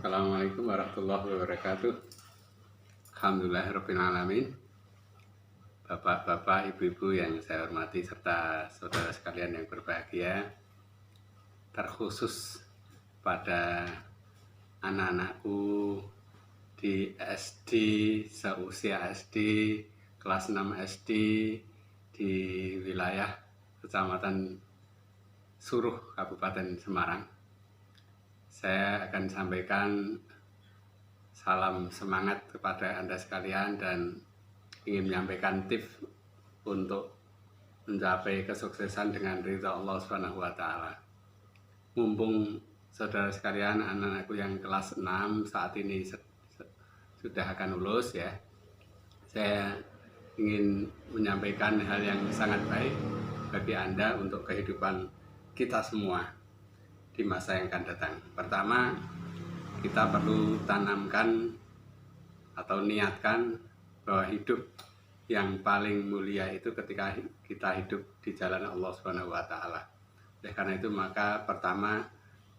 Assalamualaikum warahmatullahi wabarakatuh. Alhamdulillahirabbil alamin. Bapak-bapak, ibu-ibu yang saya hormati serta saudara sekalian yang berbahagia, terkhusus pada anak-anakku di SD, seusia SD, kelas 6 SD di wilayah Kecamatan Suruh, Kabupaten Semarang. Saya akan sampaikan salam semangat kepada Anda sekalian dan ingin menyampaikan tips untuk mencapai kesuksesan dengan ridha Allah Subhanahu wa taala. Mumpung saudara sekalian, anak-anakku yang kelas 6 saat ini sudah akan lulus ya. Saya ingin menyampaikan hal yang sangat baik bagi Anda untuk kehidupan kita semua di masa yang akan datang. Pertama, kita perlu tanamkan atau niatkan bahwa hidup yang paling mulia itu ketika kita hidup di jalan Allah Subhanahu wa taala. Oleh karena itu maka pertama,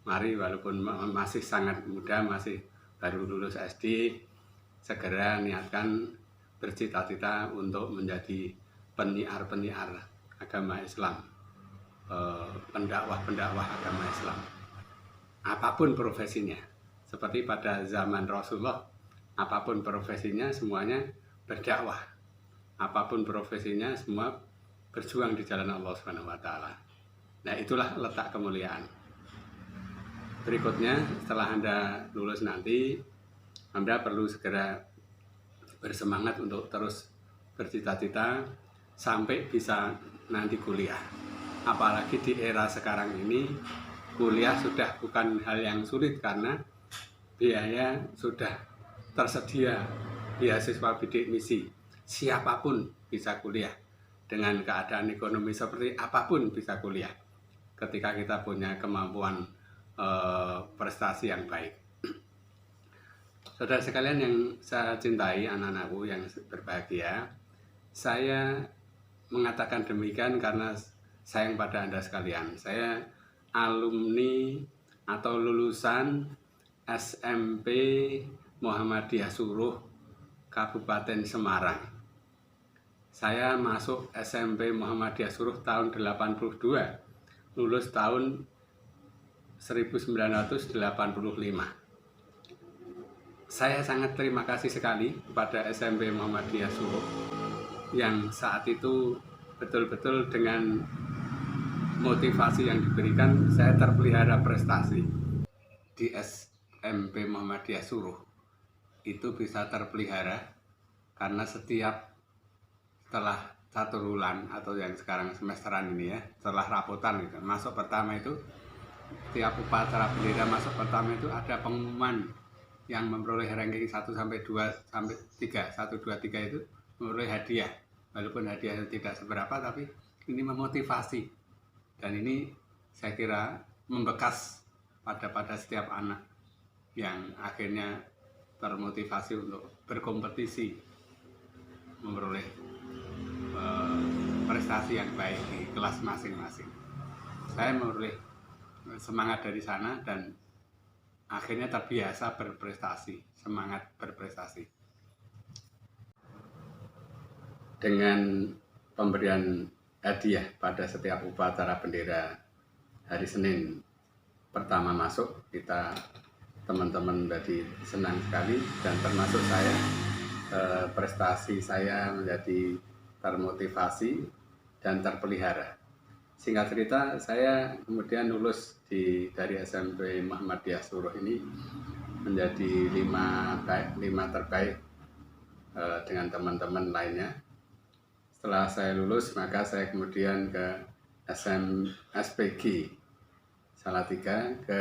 mari walaupun masih sangat muda, masih baru lulus SD, segera niatkan bercita-cita untuk menjadi penyiar-penyiar agama Islam, pendakwah-pendakwah agama Islam. Apapun profesinya, seperti pada zaman Rasulullah, apapun profesinya semuanya berdakwah, apapun profesinya semua berjuang di jalan Allah Subhanahu wa taala. Nah, itulah letak kemuliaan. Berikutnya, setelah Anda lulus nanti, Anda perlu segera bersemangat untuk terus bercita-cita sampai bisa nanti kuliah. Apalagi di era sekarang ini, kuliah sudah bukan hal yang sulit karena biaya sudah tersedia, beasiswa bidik misi. Siapapun bisa kuliah, dengan keadaan ekonomi seperti apapun bisa kuliah ketika kita punya kemampuan prestasi yang baik. Saudara sekalian yang saya cintai, anak-anakku yang berbahagia, saya mengatakan demikian karena sayang pada Anda sekalian. Saya alumni atau lulusan SMP Muhammadiyah Suruh Kabupaten Semarang. Saya masuk SMP Muhammadiyah Suruh tahun 82, lulus tahun 1985. Saya sangat terima kasih sekali kepada SMP Muhammadiyah Suruh yang saat itu betul-betul dengan motivasi yang diberikan saya terpelihara prestasi. Di SMP Muhammadiyah Suruh itu bisa terpelihara karena setelah satu bulan atau yang sekarang semesteran ini ya, setelah rapotan gitu, masuk pertama itu, tiap upacara bendera masuk pertama itu ada pengumuman yang memperoleh ranking 1 sampai 2 sampai 3, 1 2 3 itu memperoleh hadiah. Walaupun hadiahnya tidak seberapa, tapi ini memotivasi. Dan ini saya kira membekas pada setiap anak yang akhirnya termotivasi untuk berkompetisi memperoleh prestasi yang baik di kelas masing-masing. Saya memperoleh semangat dari sana dan akhirnya terbiasa berprestasi, semangat berprestasi. Dengan pemberian hadiah pada setiap upacara bendera hari Senin pertama masuk, kita teman-teman jadi senang sekali dan termasuk saya, prestasi saya menjadi termotivasi dan terpelihara. Singkat cerita, saya kemudian lulus dari SMP Muhammadiyah Suruh ini menjadi 5 terbaik dengan teman-teman lainnya. Setelah saya lulus, maka saya kemudian ke SPG Salatiga, ke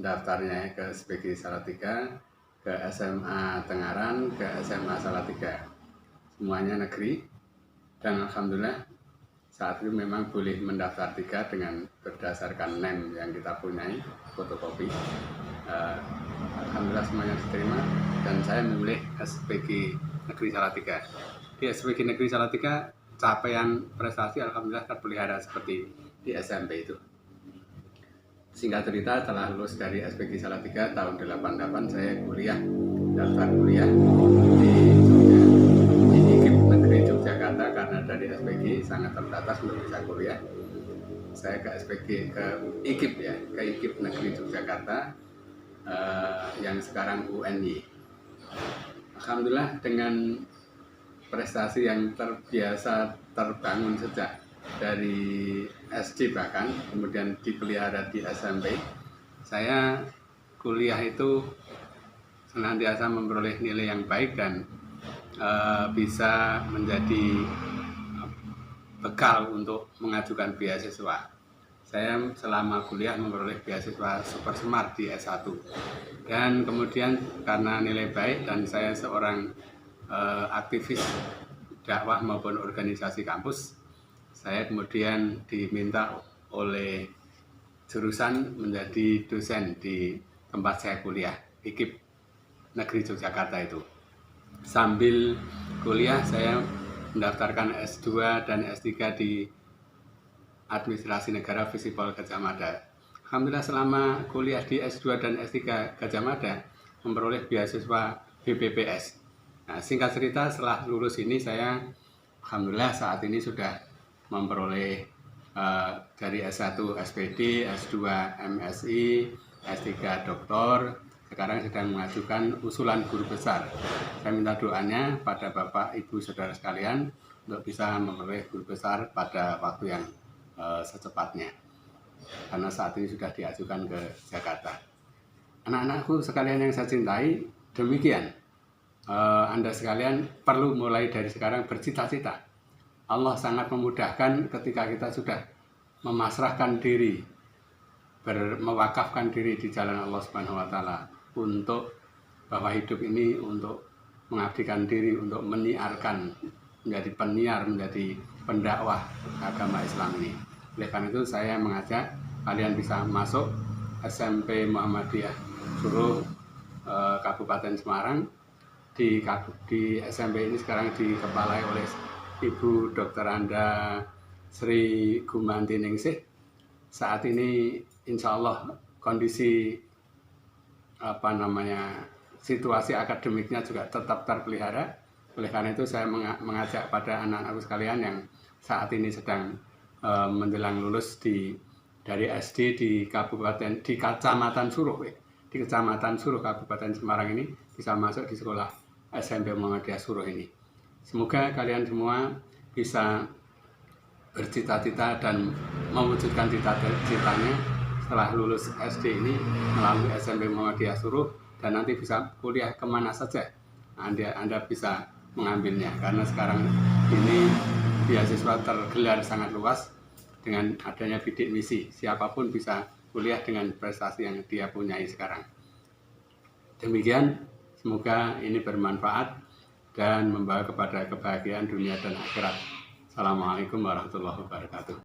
daftarnya ke SPG Salatiga, ke SMA Tengaran, ke SMA Salatiga. Semuanya negeri, dan alhamdulillah saat itu memang boleh mendaftar 3 dengan berdasarkan NEM yang kita punyai, fotokopi. Alhamdulillah semuanya diterima dan saya memilih SPG Negeri Salatiga. Di SPG Negeri Salatiga capaian prestasi alhamdulillah terpelihara seperti di SMP itu. Singkat cerita, setelah lulus dari SPG Salatiga tahun 88, saya daftar kuliah di Jogja, di IKIP Negeri Yogyakarta. Karena dari SPG sangat terbatas untuk bisa kuliah, saya ke SPG, ke IKIP ya, ke IKIP Negeri Yogyakarta, yang sekarang UNY. Alhamdulillah, dengan prestasi yang terbiasa terbangun sejak dari SD, bahkan kemudian dipelihara di SMP, saya kuliah itu senantiasa memperoleh nilai yang baik dan bisa menjadi bekal untuk mengajukan beasiswa. Saya selama kuliah memperoleh beasiswa Super Smart di S1, dan kemudian karena nilai baik dan saya seorang aktivis dakwah maupun organisasi kampus, saya kemudian diminta oleh jurusan menjadi dosen di tempat saya kuliah, IKIP Negeri Yogyakarta itu. Sambil kuliah saya mendaftarkan S2 dan S3 di Administrasi Negara Visipol Gadjah Mada. Alhamdulillah, selama kuliah di S2 dan S3 Gadjah Mada memperoleh beasiswa BPPS. Nah, singkat cerita, setelah lulus ini saya alhamdulillah saat ini sudah memperoleh dari S1 SPD, S2 MSI, S3 doktor. Sekarang sedang mengajukan usulan guru besar. Saya minta doanya pada Bapak, Ibu, Saudara sekalian untuk bisa memperoleh guru besar pada waktu yang secepatnya, karena saat ini sudah diajukan ke Jakarta. Anak-anakku sekalian yang saya cintai, demikian. Anda sekalian perlu mulai dari sekarang bercita-cita. Allah sangat memudahkan ketika kita sudah memasrahkan diri, mewakafkan diri di jalan Allah Subhanahu wa Ta'ala, untuk bahwa hidup ini untuk mengabdikan diri, untuk menyiarkan, menjadi penyiar, menjadi pendakwah agama Islam ini. Oleh karena itu saya mengajak kalian bisa masuk SMP Muhammadiyah Suruh Kabupaten Semarang. Di SMP ini sekarang dikepalai oleh Ibu Dr. Anda Sri Gumanti Ningsih. Saat ini insya Allah kondisi situasi akademiknya juga tetap terpelihara. Oleh karena itu saya mengajak pada anak-anakku sekalian yang saat ini sedang menjelang lulus dari SD di Kecamatan Suruh, di Kecamatan Suruh Kabupaten Semarang ini, bisa masuk di sekolah SMP Muhammadiyah Suruh ini. Semoga kalian semua bisa bercita-cita dan mewujudkan cita-citanya setelah lulus SD ini melalui SMP Muhammadiyah Suruh, dan nanti bisa kuliah kemana saja Anda bisa mengambilnya, karena sekarang ini beasiswa tergelar sangat luas dengan adanya bidik misi. Siapapun bisa kuliah dengan prestasi yang dia punyai sekarang. Demikian, semoga ini bermanfaat dan membawa kepada kebahagiaan dunia dan akhirat. Assalamualaikum warahmatullahi wabarakatuh.